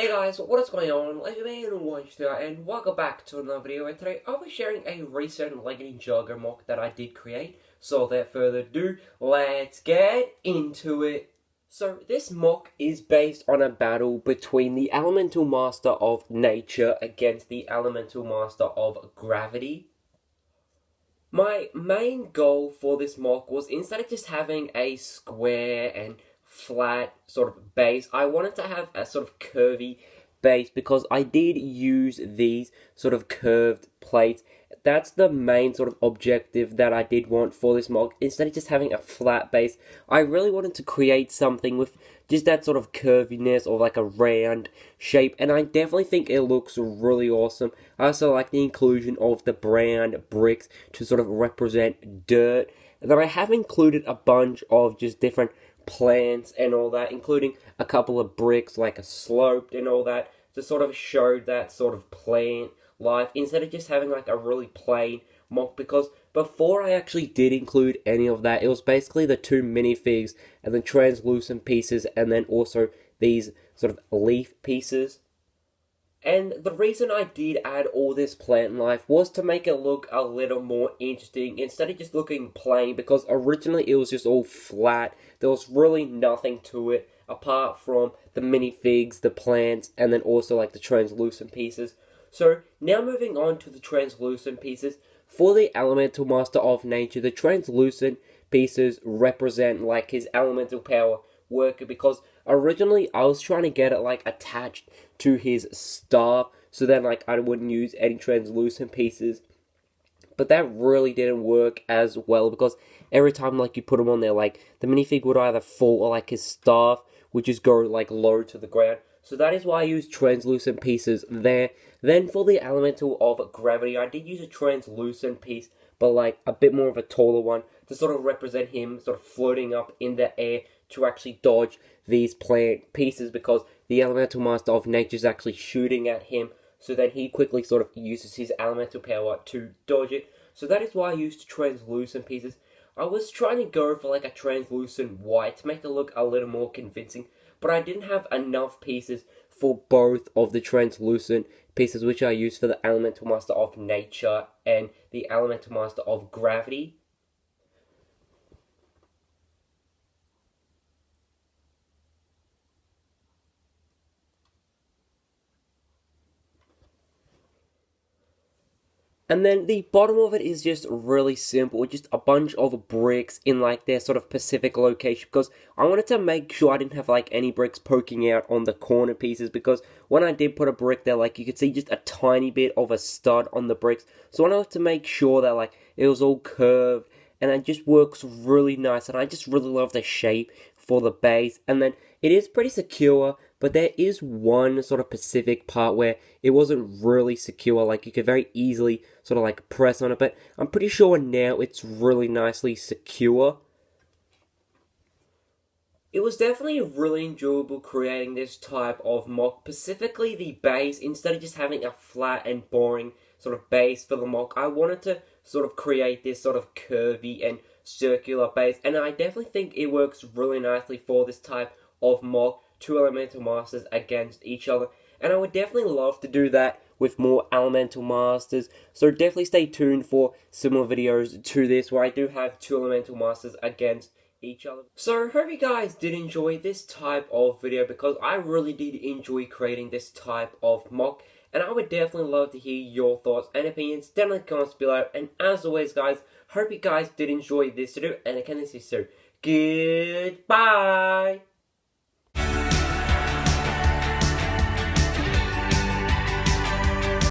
Hey guys, what is going on? Let me watch that and welcome back to another video. And today I'll be sharing a recent Ninjago mock that I did create. So without further ado, let's get into it. So this mock is based on a battle between the Elemental Master of Nature against the Elemental Master of Gravity. My main goal for this mock was, instead of just having a square and flat sort of base, I wanted to have a sort of curvy base because I did use these sort of curved plates. That's the main sort of objective that I did want for this mock. Instead of just having a flat base, I really wanted to create something with just that sort of curviness or like a round shape, and I definitely think it looks really awesome. I also like the inclusion of the brown bricks to sort of represent dirt. And then I have included a bunch of just different plants and all that, including a couple of bricks like a sloped and all that, to sort of show that sort of plant life instead of just having like a really plain mock. Because before I actually did include any of that, it was basically the two minifigs and the translucent pieces and then also these sort of leaf pieces. And the reason I did add all this plant life was to make it look a little more interesting instead of just looking plain, because originally it was just all flat. There was really nothing to it apart from the minifigs, the plants, and then also like the translucent pieces. So now moving on to the translucent pieces. For the Elemental Master of Nature, the translucent pieces represent like his elemental power worker, because originally I was trying to get it like attached to his staff so then like I wouldn't use any translucent pieces, but that really didn't work as well, because every time like you put them on there, like the minifig would either fall or like his staff would just go like low to the ground. So that is why I used translucent pieces there. Then for the Elemental of Gravity, I did use a translucent piece, but like a bit more of a taller one, to sort of represent him sort of floating up in the air to actually dodge these plant pieces, because the Elemental Master of Nature is actually shooting at him, so then he quickly sort of uses his elemental power to dodge it. So that is why I used translucent pieces. I was trying to go for like a translucent white to make it look a little more convincing, but I didn't have enough pieces for both of the translucent pieces, which I used for the Elemental Master of Nature and the Elemental Master of Gravity. And then the bottom of it is just really simple, just a bunch of bricks in like their sort of specific location, because I wanted to make sure I didn't have like any bricks poking out on the corner pieces, because when I did put a brick there, like you could see just a tiny bit of a stud on the bricks. So I wanted to make sure that like it was all curved, and it just works really nice, and I just really love the shape for the base. And then it is pretty secure, but there is one sort of specific part where it wasn't really secure, like you could very easily sort of like press on it, but I'm pretty sure now it's really nicely secure. It was definitely really enjoyable creating this type of mock, specifically the base. Instead of just having a flat and boring sort of base for the mock, I wanted to sort of create this sort of curvy and circular base, and I definitely think it works really nicely for this type of mock, two elemental masters against each other. And I would definitely love to do that with more elemental masters, so definitely stay tuned for similar videos to this where I do have two elemental masters against each other. So hope you guys did enjoy this type of video, because I really did enjoy creating this type of mock, and I would definitely love to hear your thoughts and opinions down in the comments below. And as always guys, hope you guys did enjoy this video, and I can see you soon. Goodbye!